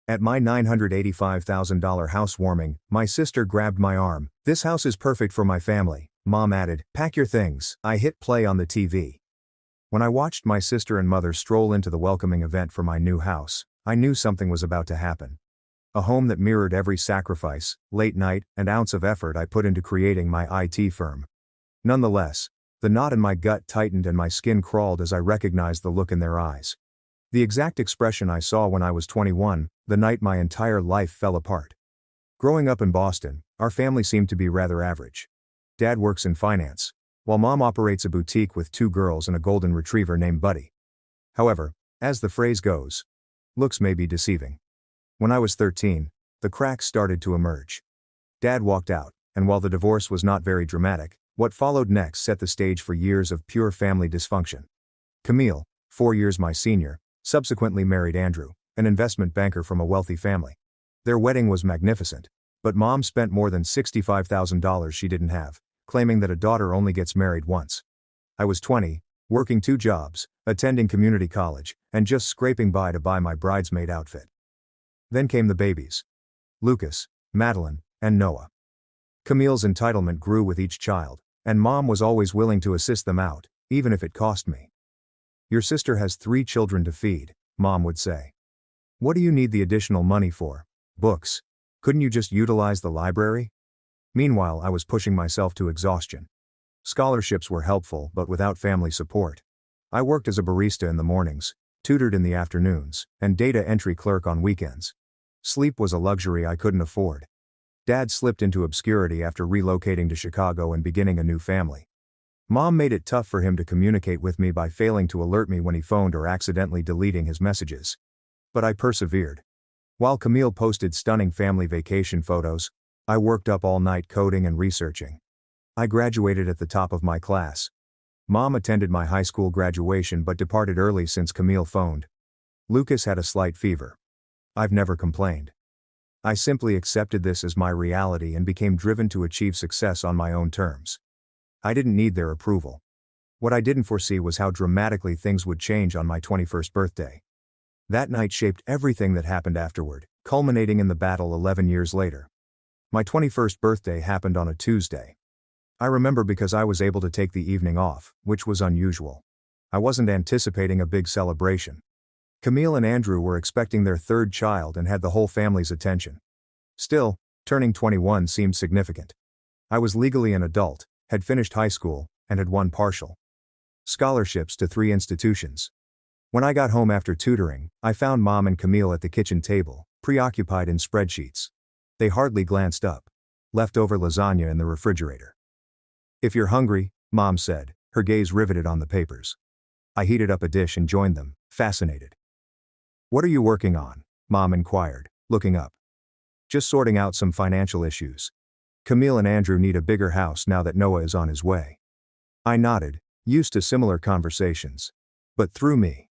At my $985,000 housewarming, my sister grabbed my arm. "This house is perfect for my family," Mom added. "Pack your things." I hit play on the TV. When I watched my sister and mother stroll into the welcoming event for my new house, I knew something was about to happen. A home that mirrored every sacrifice, late night, and ounce of effort I put into creating my IT firm. Nonetheless, the knot in my gut tightened and my skin crawled as I recognized the look in their eyes. The exact expression I saw when I was 21, the night my entire life fell apart. Growing up in Boston, our family seemed to be rather average. Dad works in finance, while Mom operates a boutique with 2 girls and a golden retriever named Buddy. However, as the phrase goes, looks may be deceiving. When I was 13, the cracks started to emerge. Dad walked out, and while the divorce was not very dramatic, what followed next set the stage for years of pure family dysfunction. Camille, 4 years my senior, subsequently married Andrew, an investment banker from a wealthy family. Their wedding was magnificent, but Mom spent more than $65,000 she didn't have, claiming that a daughter only gets married once. I was 20, working 2 jobs, attending community college, and just scraping by to buy my bridesmaid outfit. Then came the babies. Lucas, Madeline, and Noah. Camille's entitlement grew with each child, and Mom was always willing to assist them out, even if it cost me. "Your sister has 3 children to feed," Mom would say. "What do you need the additional money for? Books? Couldn't you just utilize the library?" Meanwhile, I was pushing myself to exhaustion. Scholarships were helpful, but without family support. I worked as a barista in the mornings, tutored in the afternoons, and data entry clerk on weekends. Sleep was a luxury I couldn't afford. Dad slipped into obscurity after relocating to Chicago and beginning a new family. Mom made it tough for him to communicate with me by failing to alert me when he phoned or accidentally deleting his messages. But I persevered. While Camille posted stunning family vacation photos, I worked up all night coding and researching. I graduated at the top of my class. Mom attended my high school graduation but departed early since Camille phoned. Lucas had a slight fever. I've never complained. I simply accepted this as my reality and became driven to achieve success on my own terms. I didn't need their approval. What I didn't foresee was how dramatically things would change on my 21st birthday. That night shaped everything that happened afterward, culminating in the battle 11 years later. My 21st birthday happened on a Tuesday. I remember because I was able to take the evening off, which was unusual. I wasn't anticipating a big celebration. Camille and Andrew were expecting their 3rd child and had the whole family's attention. Still, turning 21 seemed significant. I was legally an adult, had finished high school, and had won partial scholarships to 3 institutions. When I got home after tutoring, I found Mom and Camille at the kitchen table, preoccupied in spreadsheets. They hardly glanced up. Leftover lasagna in the refrigerator. "If you're hungry," Mom said, her gaze riveted on the papers. I heated up a dish and joined them, fascinated. "What are you working on?" Mom inquired, looking up. "Just sorting out some financial issues. Camille and Andrew need a bigger house now that Noah is on his way." I nodded, used to similar conversations. But through me.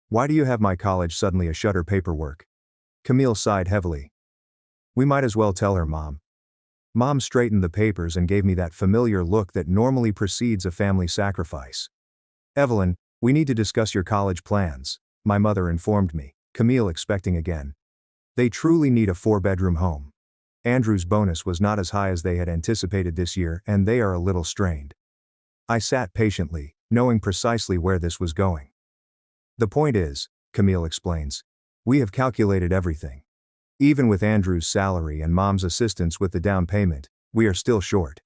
"Why do you have my college suddenly a shutter paperwork?" Camille sighed heavily. "We might as well tell her, Mom." Mom straightened the papers and gave me that familiar look that normally precedes a family sacrifice. "Evelyn, we need to discuss your college plans," my mother informed me, Camille expecting again. "They truly need a 4-bedroom home. Andrew's bonus was not as high as they had anticipated this year, and they are a little strained." I sat patiently, knowing precisely where this was going. "The point is," Camille explains, "we have calculated everything. Even with Andrew's salary and Mom's assistance with the down payment, we are still short."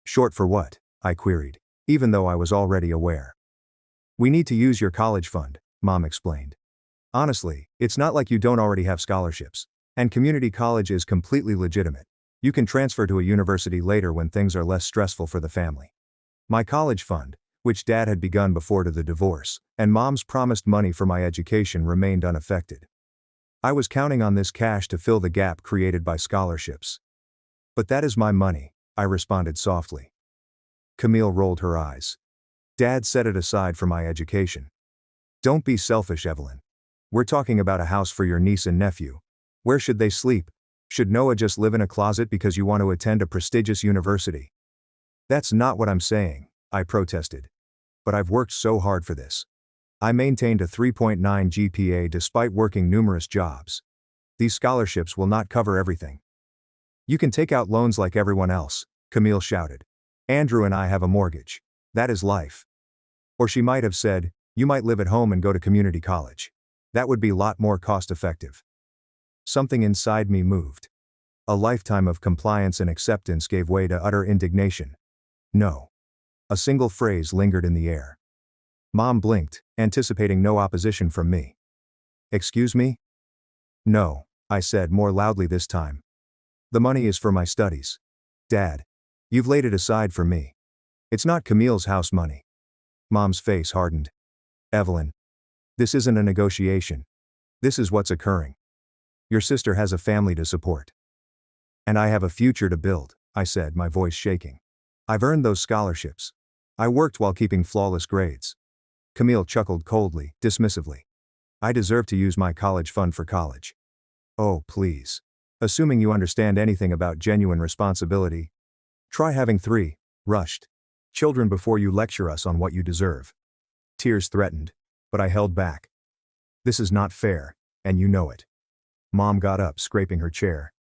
"Short for what?" I queried, even though I was already aware. "We need to use your college fund," Mom explained. "Honestly, it's not like you don't already have scholarships. And community college is completely legitimate. You can transfer to a university later when things are less stressful for the family. My college fund, which Dad had begun before the divorce, and Mom's promised money for my education remained unaffected. I was counting on this cash to fill the gap created by scholarships. "But that is my money," I responded softly. Camille rolled her eyes. "Dad set it aside for my education." "Don't be selfish, Evelyn. We're talking about a house for your niece and nephew. Where should they sleep? Should Noah just live in a closet because you want to attend a prestigious university?" "That's not what I'm saying," I protested. "But I've worked so hard for this. I maintained a 3.9 GPA despite working numerous jobs. These scholarships will not cover everything. You can take out loans like everyone else, Camille shouted. Andrew and I have a mortgage. That is life. Or she might have said, you might live at home and go to community college. That would be a lot more cost-effective. Something inside me moved. A lifetime of compliance and acceptance gave way to utter indignation. No. A single phrase lingered in the air. Mom blinked, anticipating no opposition from me. Excuse me? No, I said more loudly this time. The money is for my studies. Dad. You've laid it aside for me. It's not Camille's house money. Mom's face hardened. Evelyn. This isn't a negotiation. This is what's occurring. Your sister has a family to support. And I have a future to build, I said, my voice shaking. I've earned those scholarships. I worked while keeping flawless grades. Camille chuckled coldly, dismissively. I deserve to use my college fund for college. Oh, please. Assuming you understand anything about genuine responsibility. Try having 3 rushed children before you lecture us on what you deserve. Tears threatened, but I held back. This is not fair, and you know it. Mom got up, scraping her chair.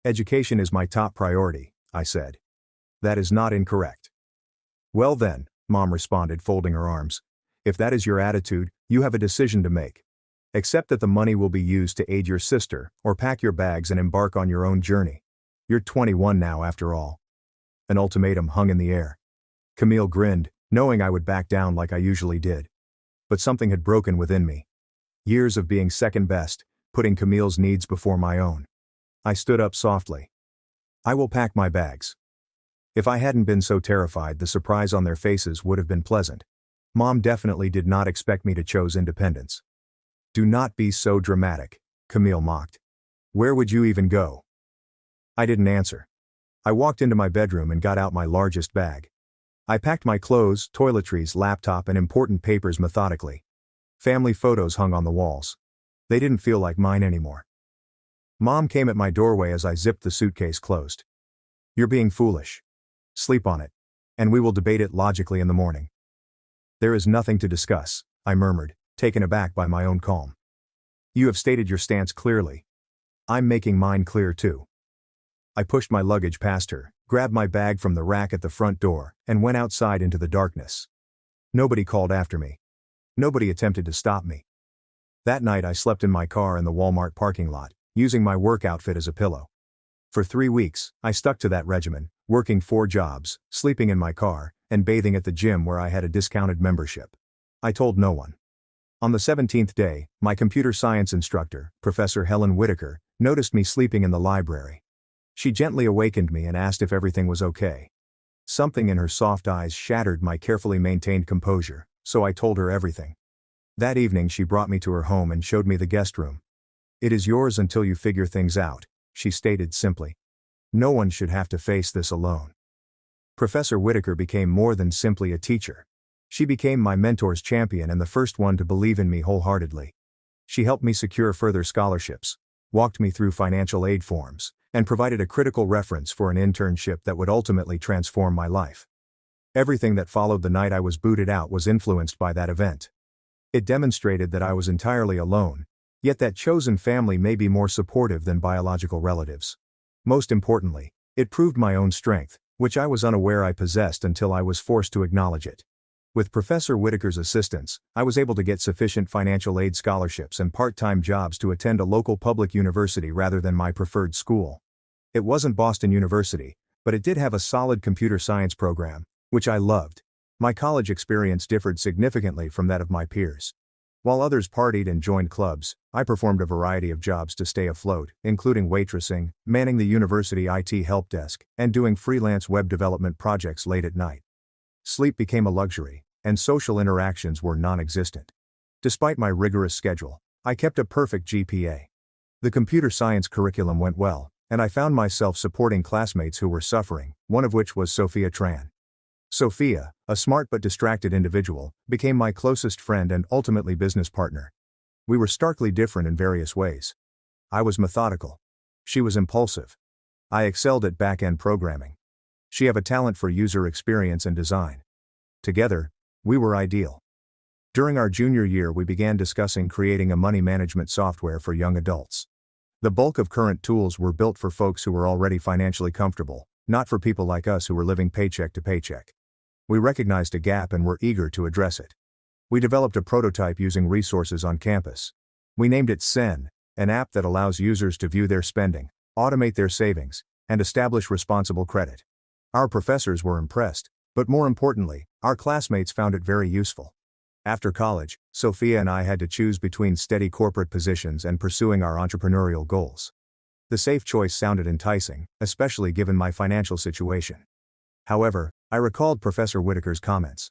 Education is my top priority, I said. That is not incorrect. Well then, Mom responded, folding her arms. If that is your attitude, you have a decision to make. Accept that the money will be used to aid your sister, or pack your bags and embark on your own journey. You're 21 now, after all. An ultimatum hung in the air. Camille grinned, knowing I would back down like I usually did. But something had broken within me. Years of being second best, putting Camille's needs before my own. I stood up softly. I will pack my bags. If I hadn't been so terrified, the surprise on their faces would have been pleasant. Mom definitely did not expect me to choose independence. Do not be so dramatic, Camille mocked. Where would you even go? I didn't answer. I walked into my bedroom and got out my largest bag. I packed my clothes, toiletries, laptop, and important papers methodically. Family photos hung on the walls. They didn't feel like mine anymore. Mom came at my doorway as I zipped the suitcase closed. You're being foolish. Sleep on it. And we will debate it logically in the morning. There is nothing to discuss, I murmured, taken aback by my own calm. You have stated your stance clearly. I'm making mine clear too. I pushed my luggage past her, grabbed my bag from the rack at the front door, and went outside into the darkness. Nobody called after me. Nobody attempted to stop me. That night I slept in my car in the Walmart parking lot, using my work outfit as a pillow. For 3 weeks, I stuck to that regimen, working 4 jobs, sleeping in my car, and bathing at the gym where I had a discounted membership. I told no one. On the 17th day, my computer science instructor, Professor Helen Whitaker, noticed me sleeping in the library. She gently awakened me and asked if everything was okay. Something in her soft eyes shattered my carefully maintained composure, so I told her everything. That evening she brought me to her home and showed me the guest room. It is yours until you figure things out, she stated simply. No one should have to face this alone. Professor Whitaker became more than simply a teacher. She became my mentor's champion and the first one to believe in me wholeheartedly. She helped me secure further scholarships, walked me through financial aid forms, and provided a critical reference for an internship that would ultimately transform my life. Everything that followed the night I was booted out was influenced by that event. It demonstrated that I was entirely alone, yet that chosen family may be more supportive than biological relatives. Most importantly, it proved my own strength, which I was unaware I possessed until I was forced to acknowledge it. With Professor Whitaker's assistance, I was able to get sufficient financial aid scholarships and part-time jobs to attend a local public university rather than my preferred school. It wasn't Boston University, but it did have a solid computer science program, which I loved. My college experience differed significantly from that of my peers. While others partied and joined clubs, I performed a variety of jobs to stay afloat, including waitressing, manning the university IT help desk, and doing freelance web development projects late at night. Sleep became a luxury, and social interactions were non-existent. Despite my rigorous schedule, I kept a perfect GPA. The computer science curriculum went well, and I found myself supporting classmates who were suffering, one of which was Sophia Tran. Sophia, a smart but distracted individual, became my closest friend and ultimately business partner. We were starkly different in various ways. I was methodical. She was impulsive. I excelled at back-end programming. She had a talent for user experience and design. Together, we were ideal. During our junior year we began discussing creating a money management software for young adults. The bulk of current tools were built for folks who were already financially comfortable, not for people like us who were living paycheck to paycheck. We recognized a gap and were eager to address it. We developed a prototype using resources on campus. We named it SEN, an app that allows users to view their spending, automate their savings, and establish responsible credit. Our professors were impressed, but more importantly, our classmates found it very useful. After college, Sophia and I had to choose between steady corporate positions and pursuing our entrepreneurial goals. The safe choice sounded enticing, especially given my financial situation. However, I recalled Professor Whitaker's comments.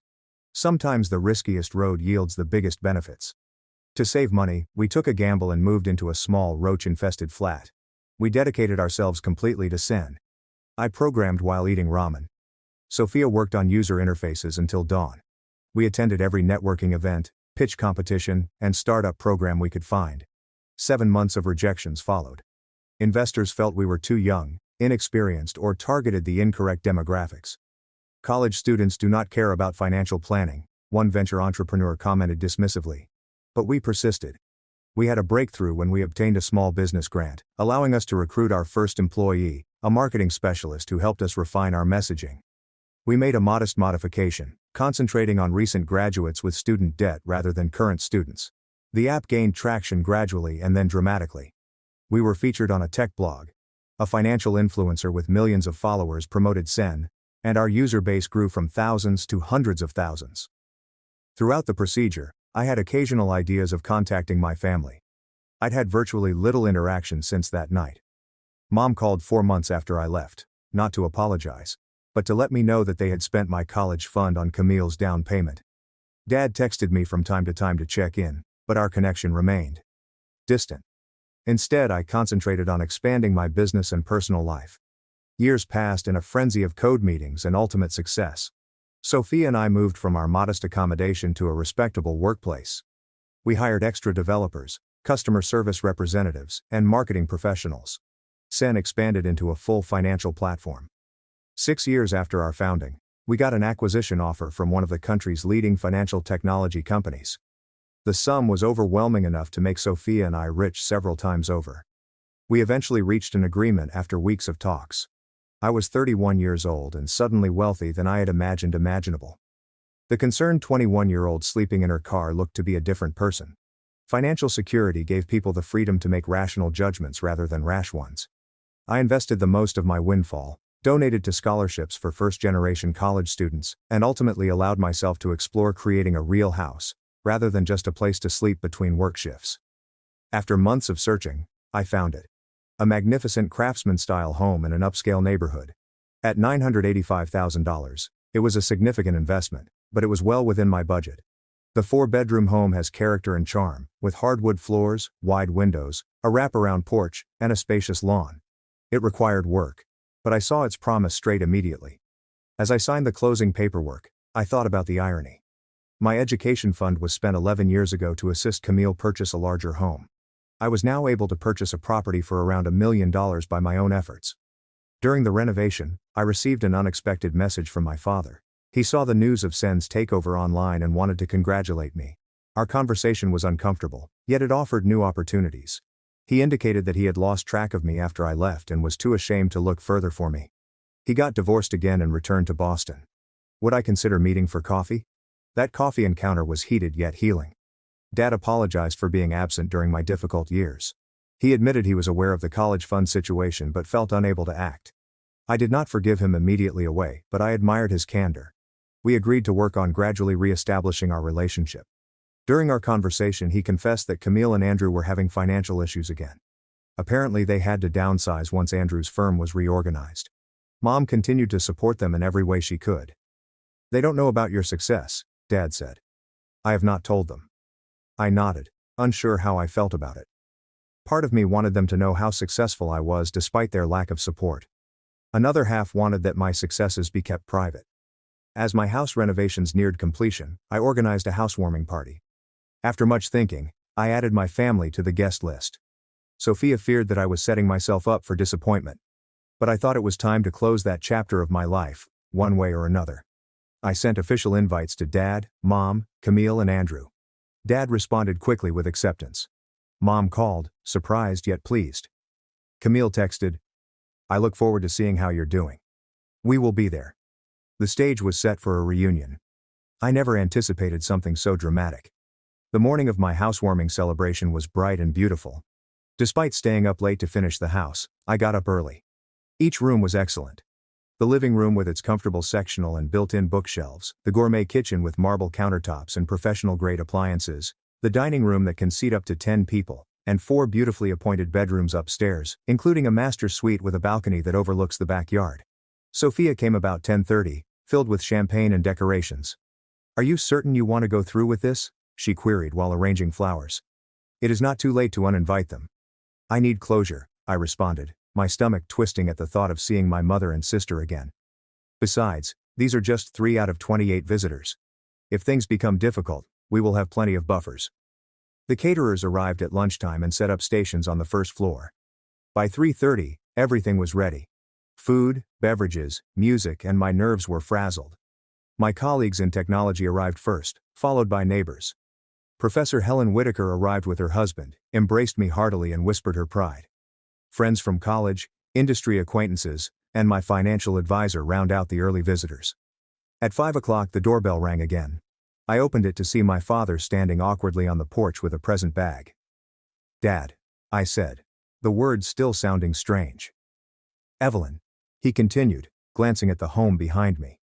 Sometimes the riskiest road yields the biggest benefits. To save money, we took a gamble and moved into a small roach-infested flat. We dedicated ourselves completely to SEN. I programmed while eating ramen. Sophia worked on user interfaces until dawn. We attended every networking event, pitch competition, and startup program we could find. 7 months of rejections followed. Investors felt we were too young, inexperienced, or targeted the incorrect demographics. College students do not care about financial planning, one venture entrepreneur commented dismissively. But we persisted. We had a breakthrough when we obtained a small business grant, allowing us to recruit our first employee, a marketing specialist who helped us refine our messaging. We made a modest modification, concentrating on recent graduates with student debt rather than current students. The app gained traction gradually and then dramatically. We were featured on a tech blog. A financial influencer with millions of followers promoted SEN, and our user base grew from thousands to hundreds of thousands. Throughout the procedure, I had occasional ideas of contacting my family. I'd had virtually little interaction since that night. Mom called 4 months after I left, not to apologize, but to let me know that they had spent my college fund on Camille's down payment. Dad texted me from time to time to check in, but our connection remained distant. Instead, I concentrated on expanding my business and personal life. Years passed in a frenzy of code meetings and ultimate success. Sophia and I moved from our modest accommodation to a respectable workplace. We hired extra developers, customer service representatives, and marketing professionals. SEN expanded into a full financial platform. 6 years after our founding, we got an acquisition offer from one of the country's leading financial technology companies. The sum was overwhelming enough to make Sophia and I rich several times over. We eventually reached an agreement after weeks of talks. I was 31 years old and suddenly wealthy than I had imagined imaginable. The concerned 21-year-old sleeping in her car looked to be a different person. Financial security gave people the freedom to make rational judgments rather than rash ones. I invested the most of my windfall, donated to scholarships for first-generation college students, and ultimately allowed myself to explore creating a real house, rather than just a place to sleep between work shifts. After months of searching, I found it. A magnificent craftsman-style home in an upscale neighborhood. At $985,000, it was a significant investment, but it was well within my budget. The 4-bedroom home has character and charm, with hardwood floors, wide windows, a wraparound porch, and a spacious lawn. It required work, but I saw its promise straight immediately. As I signed the closing paperwork, I thought about the irony. My education fund was spent 11 years ago to assist Camille purchase a larger home. I was now able to purchase a property for around $1 million by my own efforts. During the renovation, I received an unexpected message from my father. He saw the news of SEN's takeover online and wanted to congratulate me. Our conversation was uncomfortable, yet it offered new opportunities. He indicated that he had lost track of me after I left and was too ashamed to look further for me. He got divorced again and returned to Boston. Would I consider meeting for coffee? That coffee encounter was heated yet healing. Dad apologized for being absent during my difficult years. He admitted he was aware of the college fund situation but felt unable to act. I did not forgive him immediately away, but I admired his candor. We agreed to work on gradually re-establishing our relationship. During our conversation, he confessed that Camille and Andrew were having financial issues again. Apparently they had to downsize once Andrew's firm was reorganized. Mom continued to support them in every way she could. "They don't know about your success," Dad said. "I have not told them." I nodded, unsure how I felt about it. Part of me wanted them to know how successful I was despite their lack of support. Another half wanted that my successes be kept private. As my house renovations neared completion, I organized a housewarming party. After much thinking, I added my family to the guest list. Sophia feared that I was setting myself up for disappointment. But I thought it was time to close that chapter of my life, one way or another. I sent official invites to Dad, Mom, Camille, and Andrew. Dad responded quickly with acceptance. Mom called, surprised yet pleased. Qley texted, "I look forward to seeing how you're doing. We will be there." The stage was set for a reunion. I never anticipated something so dramatic. The morning of my housewarming celebration was bright and beautiful. Despite staying up late to finish the house, I got up early. Each room was excellent. The living room with its comfortable sectional and built-in bookshelves, the gourmet kitchen with marble countertops and professional-grade appliances, the dining room that can seat up to 10 people, and 4 beautifully appointed bedrooms upstairs, including a master suite with a balcony that overlooks the backyard. Sophia came about 10:30, filled with champagne and decorations. "Are you certain you want to go through with this?" she queried while arranging flowers. "It is not too late to uninvite them." "I need closure," I responded, my stomach twisting at the thought of seeing my mother and sister again. "Besides, these are just 3 out of 28 visitors. If things become difficult, we will have plenty of buffers." The caterers arrived at lunchtime and set up stations on the first floor. By 3:30, everything was ready. Food, beverages, music, and my nerves were frazzled. My colleagues in technology arrived first, followed by neighbors. Professor Helen Whitaker arrived with her husband, embraced me heartily and whispered her pride. Friends from college, industry acquaintances, and my financial advisor round out the early visitors. At 5 o'clock the doorbell rang again. I opened it to see my father standing awkwardly on the porch with a present bag. "Dad," I said, the words still sounding strange. "Evelyn," he continued, glancing at the home behind me.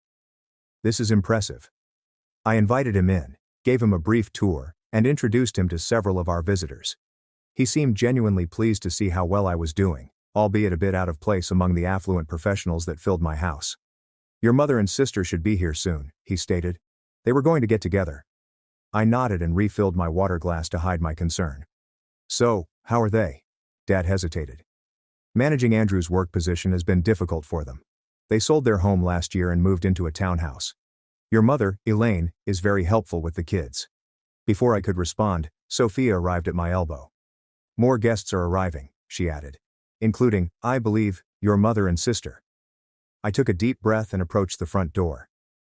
"This is impressive." I invited him in, gave him a brief tour, and introduced him to several of our visitors. He seemed genuinely pleased to see how well I was doing, albeit a bit out of place among the affluent professionals that filled my house. "Your mother and sister should be here soon," he stated. "They were going to get together." I nodded and refilled my water glass to hide my concern. "So, how are they?" Dad hesitated. "Managing Andrew's work position has been difficult for them. They sold their home last year and moved into a townhouse. Your mother, Elaine, is very helpful with the kids." Before I could respond, Sophia arrived at my elbow. "More guests are arriving," she added. "Including, I believe, your mother and sister." I took a deep breath and approached the front door.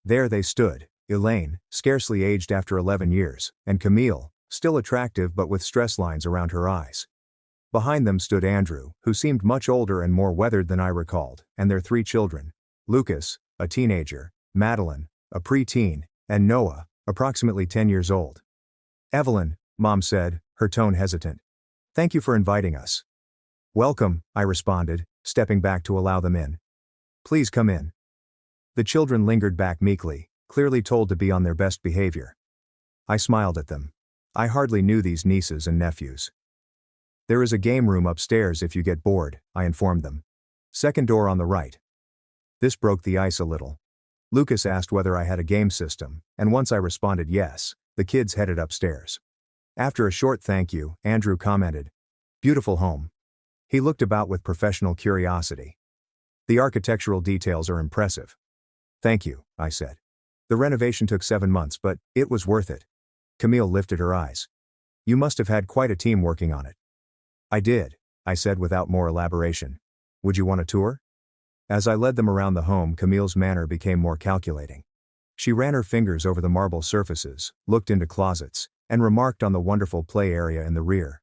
There they stood, Elaine, scarcely aged after 11 years, and Qley, still attractive but with stress lines around her eyes. Behind them stood Andrew, who seemed much older and more weathered than I recalled, and their 3 children, Lucas, a teenager, Madeline, a preteen, and Noah, approximately 10 years old. "Evelyn," Mom said, her tone hesitant. "Thank you for inviting us." "Welcome," I responded, stepping back to allow them in. "Please come in." The children lingered back meekly, clearly told to be on their best behavior. I smiled at them. I hardly knew these nieces and nephews. "There is a game room upstairs if you get bored," I informed them. "Second door on the right." This broke the ice a little. Lucas asked whether I had a game system, and once I responded yes, the kids headed upstairs. After a short thank you, Andrew commented, "Beautiful home." He looked about with professional curiosity. "The architectural details are impressive." "Thank you," I said. "The renovation took 7 months, but it was worth it." Qley lifted her eyes. "You must have had quite a team working on it." "I did," I said without more elaboration. "Would you want a tour?" As I led them around the home, Qley's manner became more calculating. She ran her fingers over the marble surfaces, looked into closets, and remarked on the wonderful play area in the rear.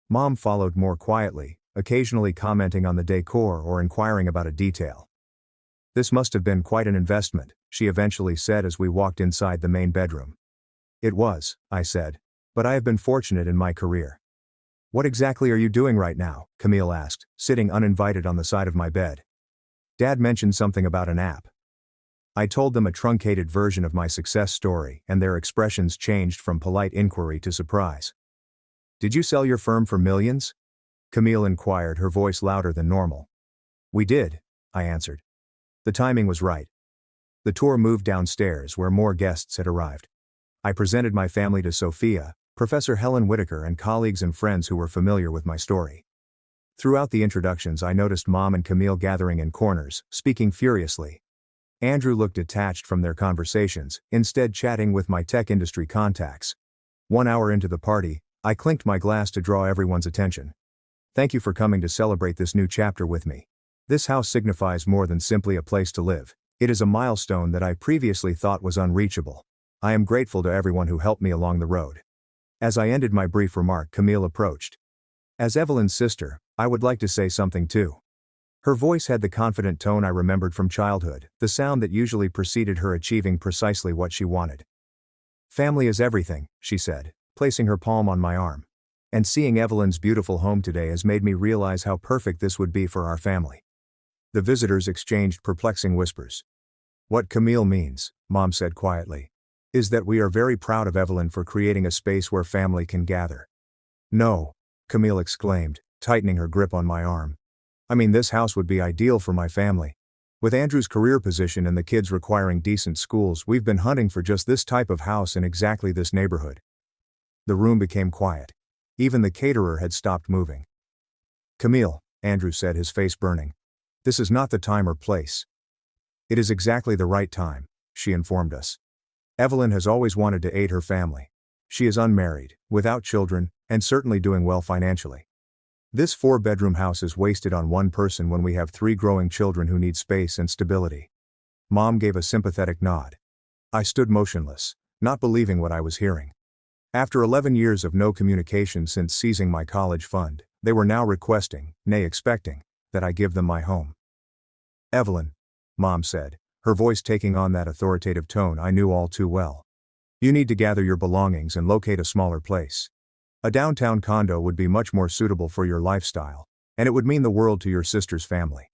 Mom followed more quietly, occasionally commenting on the decor or inquiring about a detail. "This must have been quite an investment," she eventually said as we walked inside the main bedroom. "It was," I said, "but I have been fortunate in my career." "What exactly are you doing right now?" Qley asked, sitting uninvited on the side of my bed. Dad mentioned something about an app. I told them a truncated version of my success story, and their expressions changed from polite inquiry to surprise. "Did you sell your firm for millions?" Qley inquired, her voice louder than normal. "We did," I answered. The timing was right. The tour moved downstairs where more guests had arrived. I presented my family to Sophia, Professor Helen Whitaker, and colleagues and friends who were familiar with my story. Throughout the introductions I noticed Mom and Qley gathering in corners, speaking furiously. Andrew looked detached from their conversations, instead chatting with my tech industry contacts. 1 hour into the party, I clinked my glass to draw everyone's attention. "Thank you for coming to celebrate this new chapter with me. This house signifies more than simply a place to live. It is a milestone that I previously thought was unreachable. I am grateful to everyone who helped me along the road." As I ended my brief remark, Qley approached. As Evelyn's sister, I would like to say something too. Her voice had the confident tone I remembered from childhood, the sound that usually preceded her achieving precisely what she wanted. Family is everything, she said, placing her palm on my arm. And seeing Evelyn's beautiful home today has made me realize how perfect this would be for our family. The visitors exchanged perplexing whispers. What Camille means, Mom said quietly, is that we are very proud of Evelyn for creating a space where family can gather. No, Camille exclaimed, tightening her grip on my arm. I mean, this house would be ideal for my family. With Andrew's career position and the kids requiring decent schools, we've been hunting for just this type of house in exactly this neighborhood. The room became quiet. Even the caterer had stopped moving. Camille, Andrew said, his face burning. This is not the time or place. It is exactly the right time, she informed us. Evelyn has always wanted to aid her family. She is unmarried, without children, and certainly doing well financially. This 4-bedroom house is wasted on one person when we have 3 growing children who need space and stability. Mom gave a sympathetic nod. I stood motionless, not believing what I was hearing. After 11 years of no communication since seizing my college fund, they were now requesting, nay expecting, that I give them my home. Evelyn, Mom said, her voice taking on that authoritative tone I knew all too well. You need to gather your belongings and locate a smaller place. A downtown condo would be much more suitable for your lifestyle, and it would mean the world to your sister's family.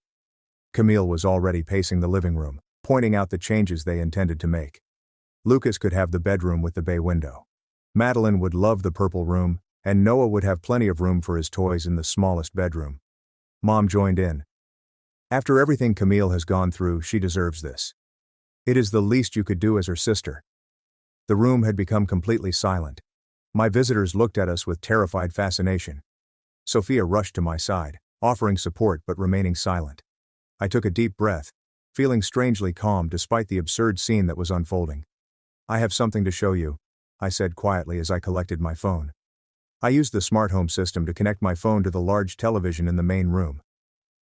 Camille was already pacing the living room, pointing out the changes they intended to make. Lucas could have the bedroom with the bay window. Madeline would love the purple room, and Noah would have plenty of room for his toys in the smallest bedroom. Mom joined in. After everything Camille has gone through, she deserves this. It is the least you could do as her sister. The room had become completely silent. My visitors looked at us with terrified fascination. Sophia rushed to my side, offering support but remaining silent. I took a deep breath, feeling strangely calm despite the absurd scene that was unfolding. I have something to show you, I said quietly as I collected my phone. I used the smart home system to connect my phone to the large television in the main room.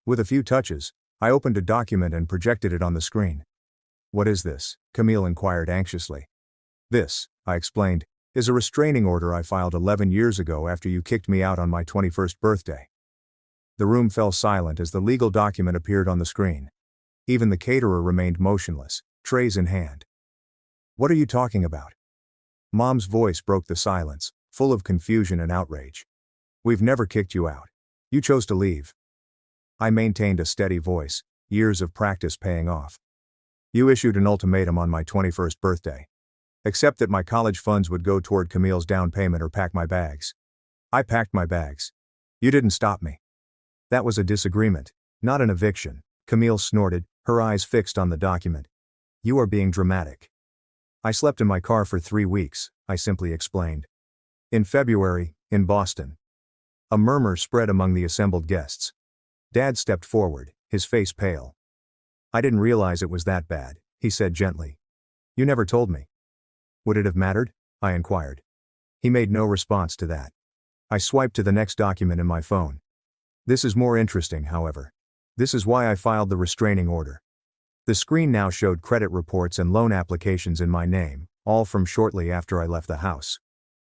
With a few touches, I opened a document and projected it on the screen. What is this? Camille inquired anxiously. This, I explained, is a restraining order I filed 11 years ago after you kicked me out on my 21st birthday. The room fell silent as the legal document appeared on the screen. Even the caterer remained motionless, trays in hand. What are you talking about? Mom's voice broke the silence, full of confusion and outrage. We've never kicked you out. You chose to leave. I maintained a steady voice, years of practice paying off. You issued an ultimatum on my 21st birthday. Except that my college funds would go toward Camille's down payment or pack my bags. I packed my bags. You didn't stop me. That was a disagreement, not an eviction, Camille snorted, her eyes fixed on the document. You are being dramatic. I slept in my car for 3 weeks, I simply explained. In February, in Boston. A murmur spread among the assembled guests. Dad stepped forward, his face pale. I didn't realize it was that bad, he said gently. You never told me. Would it have mattered? I inquired. He made no response to that. I swiped to the next document in my phone. This is more interesting, however. This is why I filed the restraining order. The screen now showed credit reports and loan applications in my name, all from shortly after I left the house.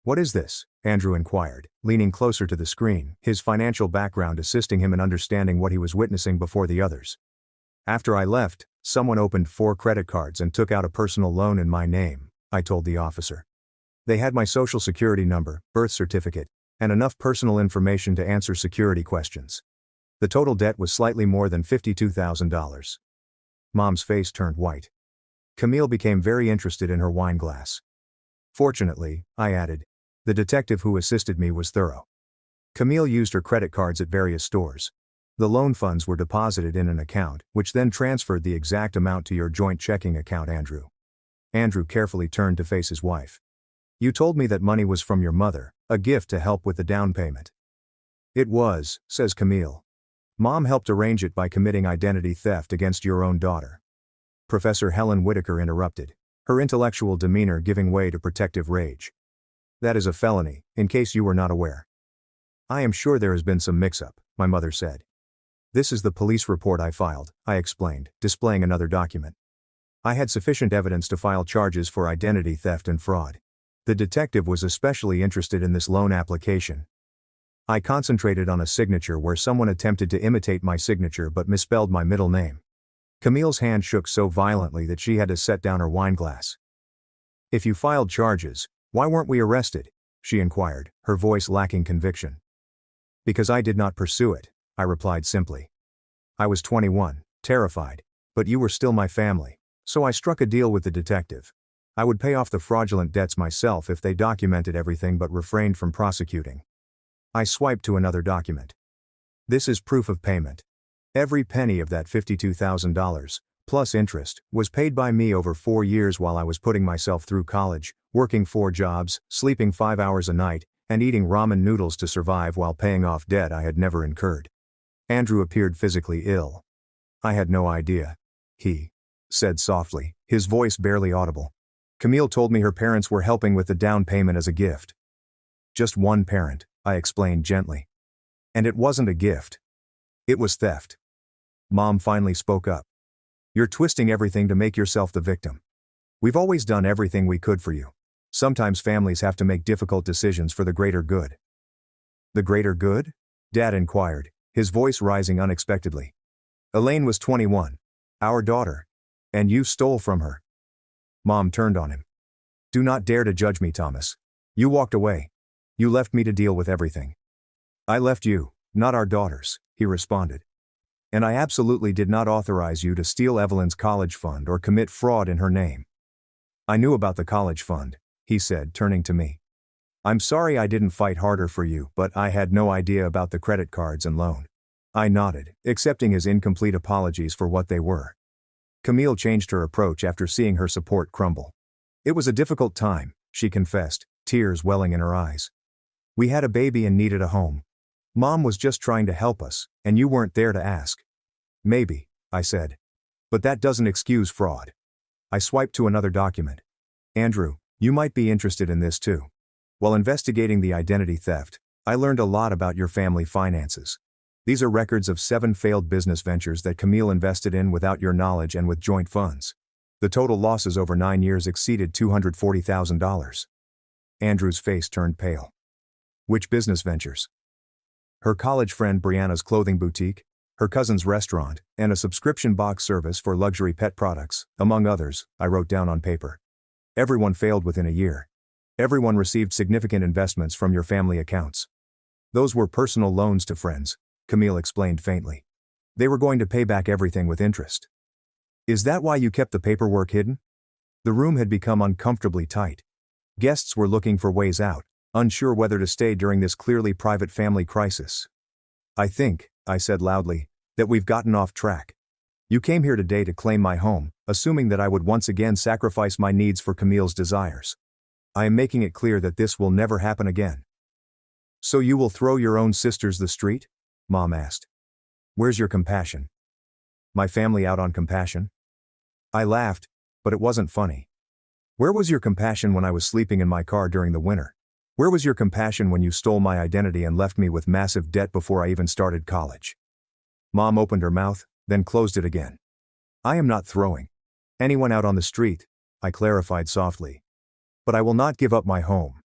What is this? Andrew inquired, leaning closer to the screen, his financial background assisting him in understanding what he was witnessing before the others. After I left, someone opened 4 credit cards and took out a personal loan in my name, I told the officer. They had my social security number, birth certificate, and enough personal information to answer security questions. The total debt was slightly more than $52,000. Mom's face turned white. Camille became very interested in her wine glass. Fortunately, I added, the detective who assisted me was thorough. Camille used her credit cards at various stores. The loan funds were deposited in an account, which then transferred the exact amount to your joint checking account, Andrew. Andrew carefully turned to face his wife. You told me that money was from your mother, a gift to help with the down payment. It was, says Camille. Mom helped arrange it by committing identity theft against your own daughter. Professor Helen Whitaker interrupted, her intellectual demeanor giving way to protective rage. That is a felony, in case you were not aware. I am sure there has been some mix-up, my mother said. This is the police report I filed, I explained, displaying another document. I had sufficient evidence to file charges for identity theft and fraud. The detective was especially interested in this loan application. I concentrated on a signature where someone attempted to imitate my signature but misspelled my middle name. Camille's hand shook so violently that she had to set down her wineglass. "If you filed charges, why weren't we arrested?" she inquired, her voice lacking conviction. "Because I did not pursue it," I replied simply. "I was 21, terrified, but you were still my family, so I struck a deal with the detective. I would pay off the fraudulent debts myself if they documented everything but refrained from prosecuting." I swiped to another document. "This is proof of payment. Every penny of that $52,000, plus interest, was paid by me over 4 years while I was putting myself through college, working 4 jobs, sleeping 5 hours a night, and eating ramen noodles to survive while paying off debt I had never incurred." Andrew appeared physically ill. "I had no idea," he said softly, his voice barely audible. "Camille told me her parents were helping with the down payment as a gift." "Just one parent," I explained gently. "And it wasn't a gift. It was theft." Mom finally spoke up. "You're twisting everything to make yourself the victim. We've always done everything we could for you. Sometimes families have to make difficult decisions for the greater good." "The greater good?" Dad inquired, his voice rising unexpectedly. "Elaine was 21. Our daughter. And you stole from her." Mom turned on him. "Do not dare to judge me, Thomas. You walked away. You left me to deal with everything." "I left you, not our daughters," he responded. "And I absolutely did not authorize you to steal Evelyn's college fund or commit fraud in her name." "I knew about the college fund," he said, turning to me. "I'm sorry I didn't fight harder for you, but I had no idea about the credit cards and loan." I nodded, accepting his incomplete apologies for what they were. Camille changed her approach after seeing her support crumble. "It was a difficult time," she confessed, tears welling in her eyes. "We had a baby and needed a home. Mom was just trying to help us, and you weren't there to ask." "Maybe," I said. "But that doesn't excuse fraud." I swiped to another document. "Andrew, you might be interested in this too. While investigating the identity theft, I learned a lot about your family finances. These are records of 7 failed business ventures that Camille invested in without your knowledge and with joint funds. The total losses over 9 years exceeded $240,000. Andrew's face turned pale. "Which business ventures?" "Her college friend Brianna's clothing boutique, her cousin's restaurant, and a subscription box service for luxury pet products, among others," I wrote down on paper. "Everyone failed within a year. Everyone received significant investments from your family accounts." "Those were personal loans to friends," Camille explained faintly. "They were going to pay back everything with interest." "Is that why you kept the paperwork hidden?" The room had become uncomfortably tight. Guests were looking for ways out, unsure whether to stay during this clearly private family crisis. "I think," I said loudly, "that we've gotten off track. You came here today to claim my home, assuming that I would once again sacrifice my needs for Camille's desires. I am making it clear that this will never happen again." "So you will throw your own sisters the street?" Mom asked. "Where's your compassion?" "My family out on compassion?" I laughed, but it wasn't funny. "Where was your compassion when I was sleeping in my car during the winter? Where was your compassion when you stole my identity and left me with massive debt before I even started college?" Mom opened her mouth, then closed it again. "I am not throwing anyone out on the street," I clarified softly. "But I will not give up my home.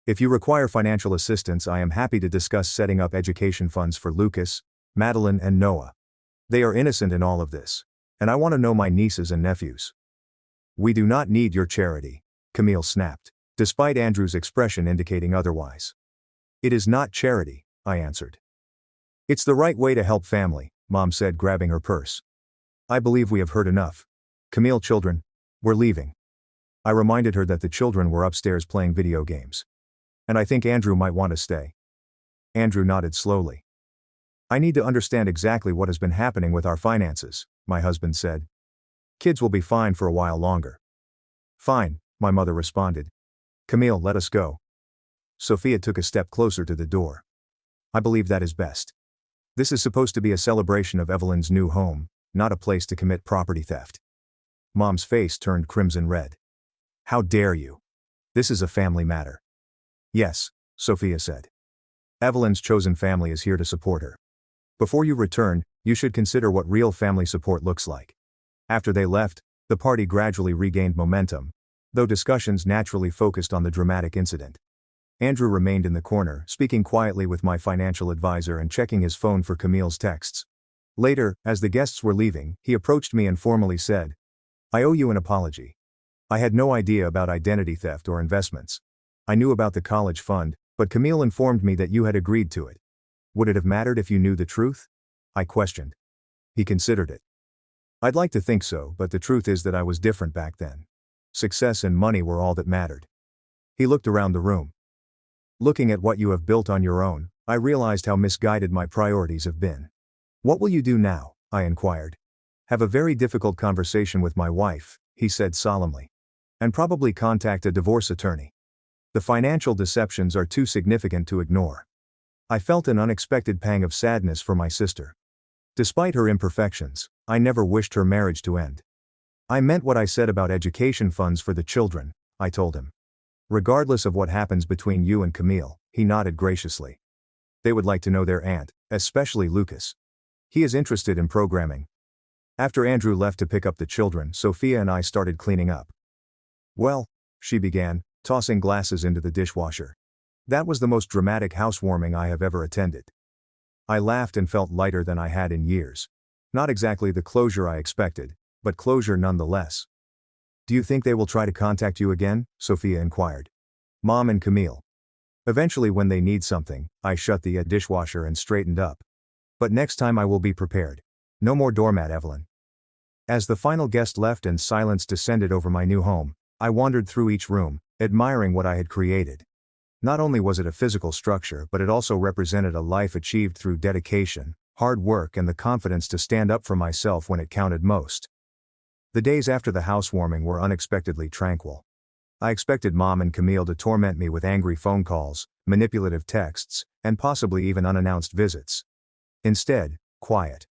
If you require financial assistance, I am happy to discuss setting up education funds for Lucas, Madeline, and Noah. They are innocent in all of this, and I want to know my nieces and nephews." "We do not need your charity," Camille snapped, despite Andrew's expression indicating otherwise. "It is not charity," I answered. "It's the right way to help family," Mom said, grabbing her purse. "I believe we have heard enough. Camille, children, we're leaving." I reminded her that the children were upstairs playing video games. "And I think Andrew might want to stay." Andrew nodded slowly. "I need to understand exactly what has been happening with our finances," my husband said. "Kids will be fine for a while longer." "Fine," my mother responded. "Camille, let us go." Sophia took a step closer to the door. "I believe that is best. This is supposed to be a celebration of Evelyn's new home, not a place to commit property theft." Mom's face turned crimson red. "How dare you? This is a family matter." "Yes," Sophia said. "Evelyn's chosen family is here to support her. Before you return, you should consider what real family support looks like." After they left, the party gradually regained momentum, though discussions naturally focused on the dramatic incident. Andrew remained in the corner, speaking quietly with my financial advisor and checking his phone for Camille's texts. Later, as the guests were leaving, he approached me and formally said, "I owe you an apology. I had no idea about identity theft or investments. I knew about the college fund, but Camille informed me that you had agreed to it. Would it have mattered if you knew the truth?" I questioned. He considered it. "I'd like to think so, but the truth is that I was different back then. Success and money were all that mattered." He looked around the room. "Looking at what you have built on your own, I realized how misguided my priorities have been." "What will you do now?" I inquired. "Have a very difficult conversation with my wife," he said solemnly. "And probably contact a divorce attorney. The financial deceptions are too significant to ignore." I felt an unexpected pang of sadness for my sister. Despite her imperfections, I never wished her marriage to end. "I meant what I said about education funds for the children," I told him. "Regardless of what happens between you and Camille," he nodded graciously. "They would like to know their aunt, especially Lucas. He is interested in programming." After Andrew left to pick up the children, Sophia and I started cleaning up. "Well," she began, tossing glasses into the dishwasher, "that was the most dramatic housewarming I have ever attended." I laughed and felt lighter than I had in years. Not exactly the closure I expected, but closure nonetheless. "Do you think they will try to contact you again?" Sophia inquired. "Mom and Camille. Eventually when they need something," I shut the dishwasher and straightened up. "But next time I will be prepared. No more doormat, Evelyn." As the final guest left and silence descended over my new home, I wandered through each room, admiring what I had created. Not only was it a physical structure, but it also represented a life achieved through dedication, hard work, and the confidence to stand up for myself when it counted most. The days after the housewarming were unexpectedly tranquil. I expected Mom and Camille to torment me with angry phone calls, manipulative texts, and possibly even unannounced visits. Instead, quiet.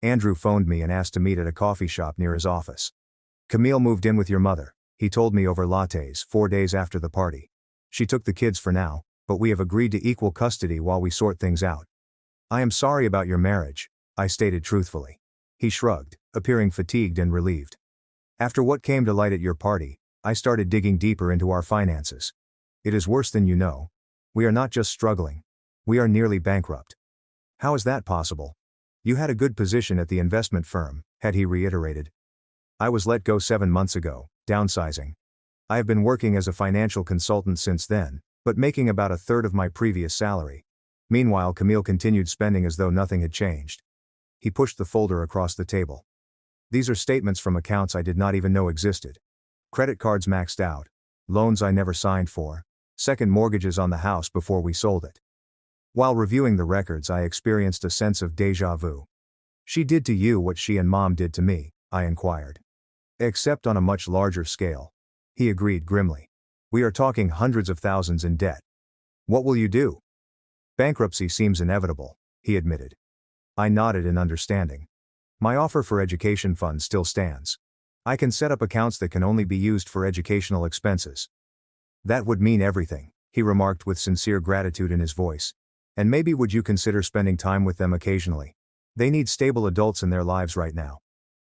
Andrew phoned me and asked to meet at a coffee shop near his office. "Camille moved in with your mother," he told me over lattes 4 days after the party. "She took the kids for now, but we have agreed to equal custody while we sort things out." "I am sorry about your marriage," I stated truthfully. He shrugged, appearing fatigued and relieved. "After what came to light at your party, I started digging deeper into our finances. It is worse than you know. We are not just struggling. We are nearly bankrupt." "How is that possible? You had a good position at the investment firm," had he reiterated. "I was let go 7 months ago, downsizing. I have been working as a financial consultant since then, but making about a third of my previous salary." Meanwhile, Camille continued spending as though nothing had changed. He pushed the folder across the table. "These are statements from accounts I did not even know existed. Credit cards maxed out. Loans I never signed for. Second mortgages on the house before we sold it." While reviewing the records, I experienced a sense of déjà vu. "She did to you what she and Mom did to me?" I inquired. "Except on a much larger scale," he agreed grimly. "We are talking hundreds of thousands in debt." "What will you do?" "Bankruptcy seems inevitable," he admitted. I nodded in understanding. "My offer for education funds still stands. I can set up accounts that can only be used for educational expenses." "That would mean everything," he remarked with sincere gratitude in his voice. "And maybe would you consider spending time with them occasionally? They need stable adults in their lives right now."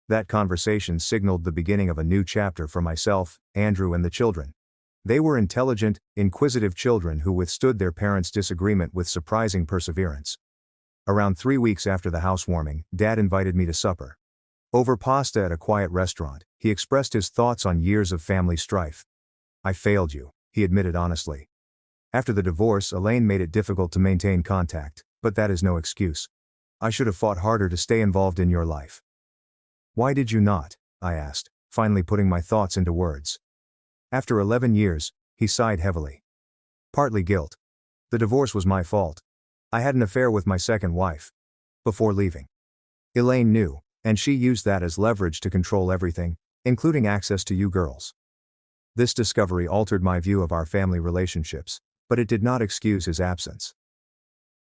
That conversation signaled the beginning of a new chapter for myself, Andrew, and the children. They were intelligent, inquisitive children who withstood their parents' disagreement with surprising perseverance. Around 3 weeks after the housewarming, Dad invited me to supper. Over pasta at a quiet restaurant, he expressed his thoughts on years of family strife. "I failed you," he admitted honestly. "After the divorce, Elaine made it difficult to maintain contact, but that is no excuse. I should have fought harder to stay involved in your life." "Why did you not?" I asked, finally putting my thoughts into words. "After 11 years, he sighed heavily. "Partly guilt. The divorce was my fault. I had an affair with my second wife. Before leaving. Elaine knew, and she used that as leverage to control everything, including access to you girls. This discovery altered my view of our family relationships, but it did not excuse his absence.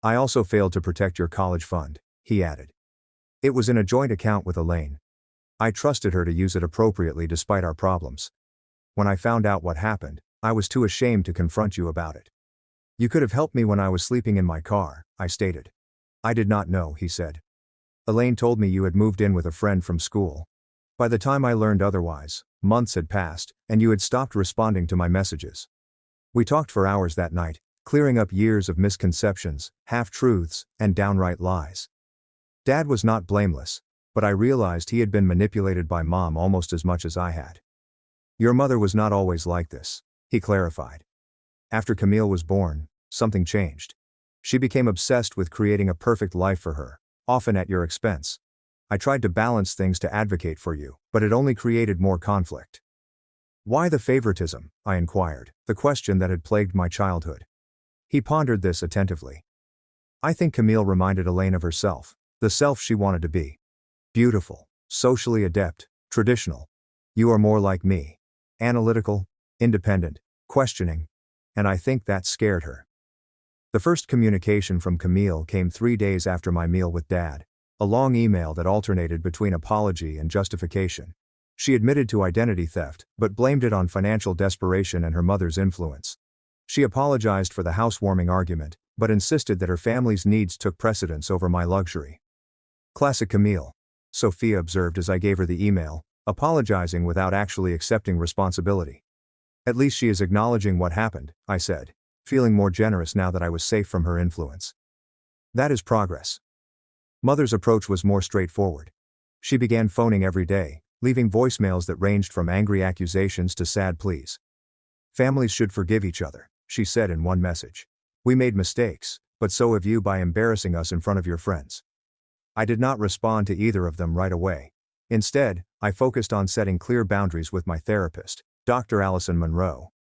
I also failed to protect your college fund," he added. "It was in a joint account with Elaine. I trusted her to use it appropriately despite our problems. When I found out what happened, I was too ashamed to confront you about it." "You could have helped me when I was sleeping in my car," I stated. "I did not know," he said. "Elaine told me you had moved in with a friend from school. By the time I learned otherwise, months had passed, and you had stopped responding to my messages. We talked for hours that night, clearing up years of misconceptions, half-truths, and downright lies. Dad was not blameless, but I realized he had been manipulated by Mom almost as much as I had. Your mother was not always like this, he clarified. After Camille was born, something changed. She became obsessed with creating a perfect life for her, often at your expense. I tried to balance things to advocate for you, but it only created more conflict. Why the favoritism? I inquired, the question that had plagued my childhood. He pondered this attentively. I think Camille reminded Elaine of herself, the self she wanted to be. Beautiful, socially adept, traditional. You are more like me. Analytical, independent, questioning. And I think that scared her. The first communication from Camille came 3 days after my meal with Dad, a long email that alternated between apology and justification. She admitted to identity theft, but blamed it on financial desperation and her mother's influence. She apologized for the housewarming argument, but insisted that her family's needs took precedence over my luxury. Classic Camille, Sophia observed as I gave her the email, apologizing without actually accepting responsibility. At least she is acknowledging what happened, I said, feeling more generous now that I was safe from her influence. That is progress. Mother's approach was more straightforward. She began phoning every day, leaving voicemails that ranged from angry accusations to sad pleas. Families should forgive each other, she said in one message. We made mistakes, but so have you by embarrassing us in front of your friends. I did not respond to either of them right away. Instead, I focused on setting clear boundaries with my therapist, Dr. Allison Monroe.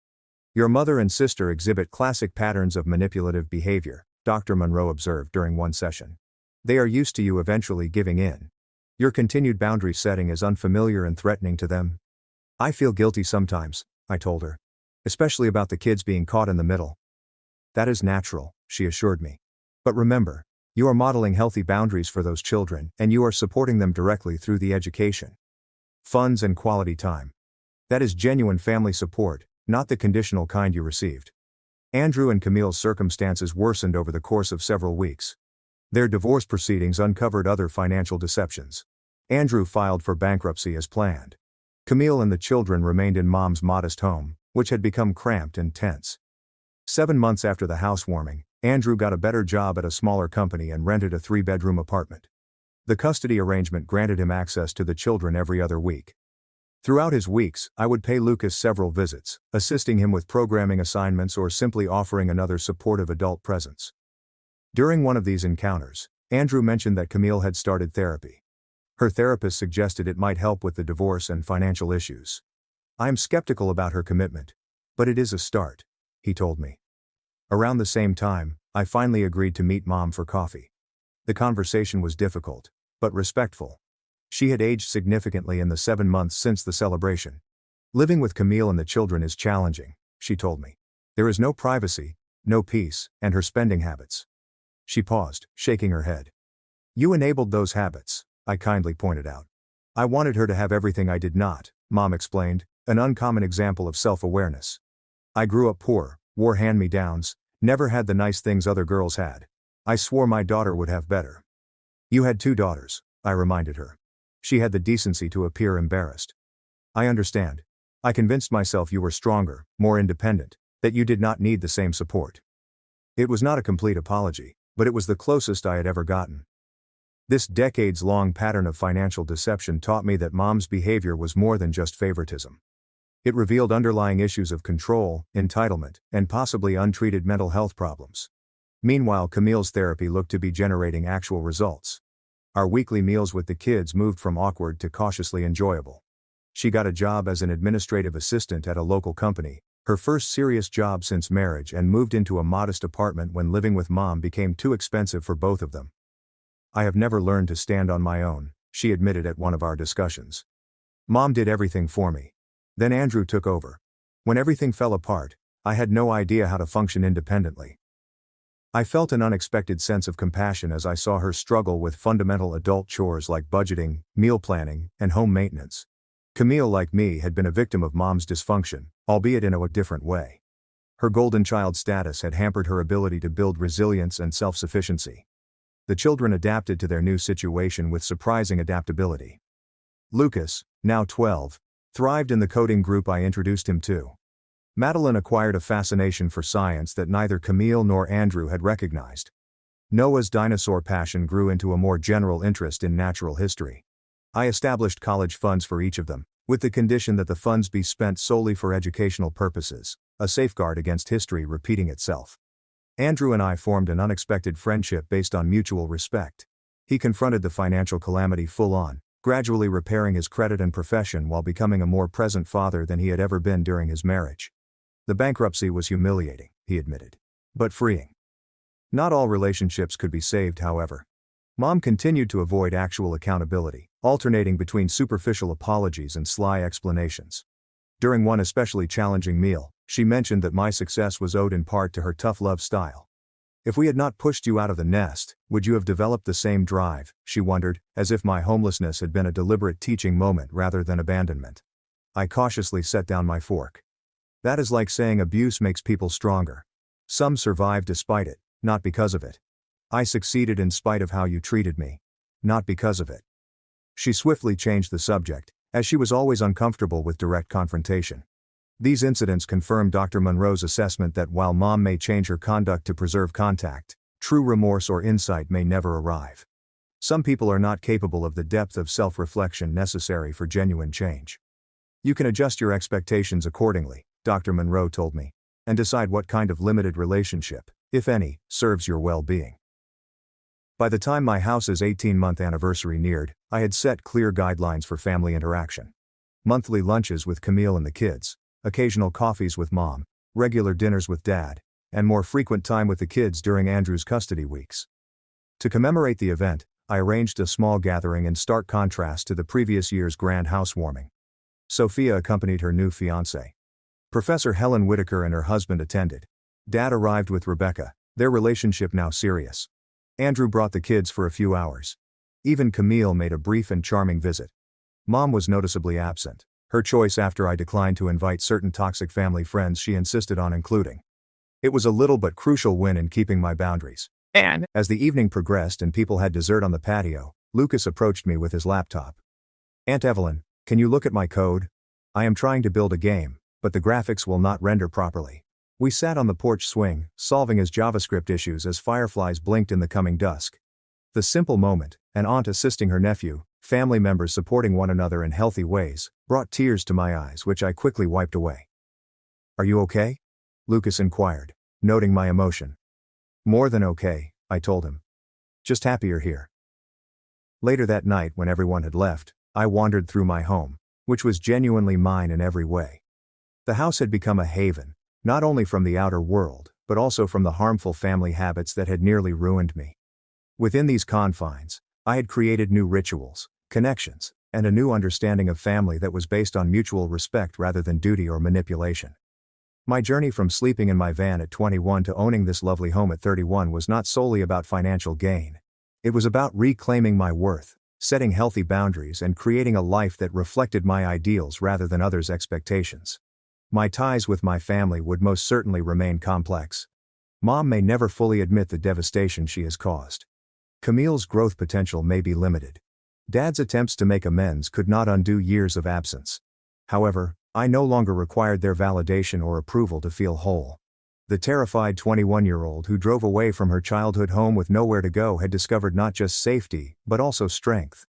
Your mother and sister exhibit classic patterns of manipulative behavior, Dr. Monroe observed during one session. They are used to you eventually giving in. Your continued boundary setting is unfamiliar and threatening to them. I feel guilty sometimes, I told her. Especially about the kids being caught in the middle. That is natural, she assured me. But remember, you are modeling healthy boundaries for those children, and you are supporting them directly through the education, funds and quality time. That is genuine family support, not the conditional kind you received. Andrew and Camille's circumstances worsened over the course of several weeks. Their divorce proceedings uncovered other financial deceptions. Andrew filed for bankruptcy as planned. Camille and the children remained in Mom's modest home, which had become cramped and tense. 7 months after the housewarming, Andrew got a better job at a smaller company and rented a 3-bedroom apartment. The custody arrangement granted him access to the children every other week. Throughout his weeks, I would pay Lucas several visits, assisting him with programming assignments or simply offering another supportive adult presence. During one of these encounters, Andrew mentioned that Camille had started therapy. Her therapist suggested it might help with the divorce and financial issues. I am skeptical about her commitment, but it is a start, he told me. Around the same time, I finally agreed to meet Mom for coffee. The conversation was difficult, but respectful. She had aged significantly in the 7 months since the celebration. Living with Camille and the children is challenging, she told me. There is no privacy, no peace, and her spending habits. She paused, shaking her head. You enabled those habits, I kindly pointed out. I wanted her to have everything I did not, Mom explained, an uncommon example of self-awareness. I grew up poor, wore hand-me-downs, never had the nice things other girls had. I swore my daughter would have better. You had 2 daughters, I reminded her. She had the decency to appear embarrassed. I understand. I convinced myself you were stronger, more independent, that you did not need the same support. It was not a complete apology, but it was the closest I had ever gotten. This decades-long pattern of financial deception taught me that Mom's behavior was more than just favoritism. It revealed underlying issues of control, entitlement, and possibly untreated mental health problems. Meanwhile, Camille's therapy looked to be generating actual results. Our weekly meals with the kids moved from awkward to cautiously enjoyable. She got a job as an administrative assistant at a local company, her first serious job since marriage, and moved into a modest apartment when living with Mom became too expensive for both of them. I have never learned to stand on my own, she admitted at one of our discussions. Mom did everything for me. Then Andrew took over. When everything fell apart, I had no idea how to function independently. I felt an unexpected sense of compassion as I saw her struggle with fundamental adult chores like budgeting, meal planning, and home maintenance. Camille, like me, had been a victim of Mom's dysfunction, albeit in a different way. Her golden child status had hampered her ability to build resilience and self-sufficiency. The children adapted to their new situation with surprising adaptability. Lucas, now 12, thrived in the coding group I introduced him to. Madeline acquired a fascination for science that neither Camille nor Andrew had recognized. Noah's dinosaur passion grew into a more general interest in natural history. I established college funds for each of them, with the condition that the funds be spent solely for educational purposes, a safeguard against history repeating itself. Andrew and I formed an unexpected friendship based on mutual respect. He confronted the financial calamity full-on, gradually repairing his credit and profession while becoming a more present father than he had ever been during his marriage. The bankruptcy was humiliating, he admitted, but freeing. Not all relationships could be saved, however. Mom continued to avoid actual accountability, alternating between superficial apologies and sly explanations. During one especially challenging meal, she mentioned that my success was owed in part to her tough love style. If we had not pushed you out of the nest, would you have developed the same drive, she wondered, as if my homelessness had been a deliberate teaching moment rather than abandonment. I cautiously set down my fork. That is like saying abuse makes people stronger. Some survive despite it, not because of it. I succeeded in spite of how you treated me. Not because of it. She swiftly changed the subject, as she was always uncomfortable with direct confrontation. These incidents confirmed Dr. Monroe's assessment that while Mom may change her conduct to preserve contact, true remorse or insight may never arrive. Some people are not capable of the depth of self-reflection necessary for genuine change. You can adjust your expectations accordingly, Dr. Monroe told me, and decide what kind of limited relationship, if any, serves your well-being. By the time my house's 18-month anniversary neared, I had set clear guidelines for family interaction. Monthly lunches with Camille and the kids, occasional coffees with Mom, regular dinners with Dad, and more frequent time with the kids during Andrew's custody weeks. To commemorate the event, I arranged a small gathering in stark contrast to the previous year's grand housewarming. Sophia accompanied her new fiancé. Professor Helen Whitaker and her husband attended. Dad arrived with Rebecca, their relationship now serious. Andrew brought the kids for a few hours. Even Camille made a brief and charming visit. Mom was noticeably absent, her choice after I declined to invite certain toxic family friends she insisted on including. It was a little but crucial win in keeping my boundaries. And, as the evening progressed and people had dessert on the patio, Lucas approached me with his laptop. Aunt Evelyn, can you look at my code? I am trying to build a game, but the graphics will not render properly. We sat on the porch swing, solving his JavaScript issues as fireflies blinked in the coming dusk. The simple moment, an aunt assisting her nephew, family members supporting one another in healthy ways, brought tears to my eyes which I quickly wiped away. Are you okay? Lucas inquired, noting my emotion. More than okay, I told him. Just happy you're here. Later that night when everyone had left, I wandered through my home, which was genuinely mine in every way. The house had become a haven, not only from the outer world, but also from the harmful family habits that had nearly ruined me. Within these confines, I had created new rituals, connections, and a new understanding of family that was based on mutual respect rather than duty or manipulation. My journey from sleeping in my van at 21 to owning this lovely home at 31 was not solely about financial gain. It was about reclaiming my worth, setting healthy boundaries and creating a life that reflected my ideals rather than others' expectations. My ties with my family would most certainly remain complex. Mom may never fully admit the devastation she has caused. Camille's growth potential may be limited. Dad's attempts to make amends could not undo years of absence. However, I no longer required their validation or approval to feel whole. The terrified 21-year-old who drove away from her childhood home with nowhere to go had discovered not just safety, but also strength.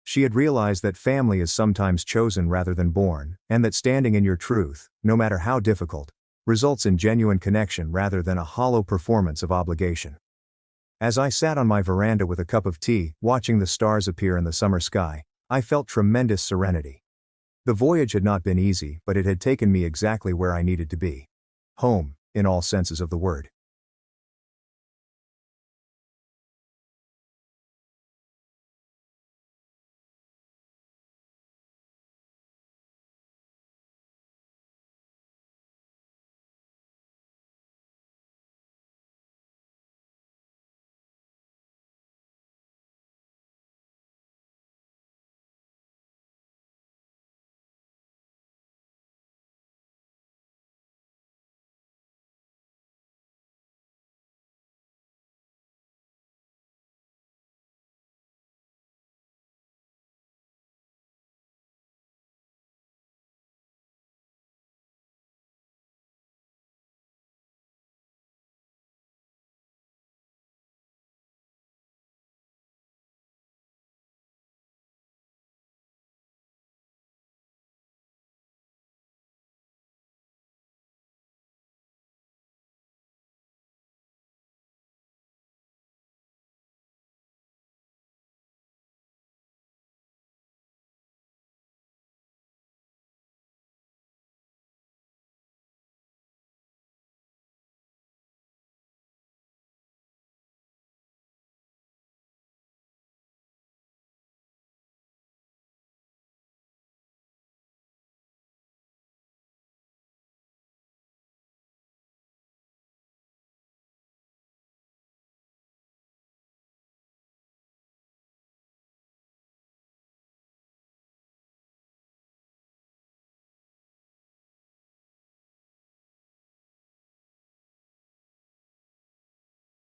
She had realized that family is sometimes chosen rather than born, and that standing in your truth, no matter how difficult, results in genuine connection rather than a hollow performance of obligation. As I sat on my veranda with a cup of tea, watching the stars appear in the summer sky, I felt tremendous serenity. The voyage had not been easy, but it had taken me exactly where I needed to be. Home, in all senses of the word.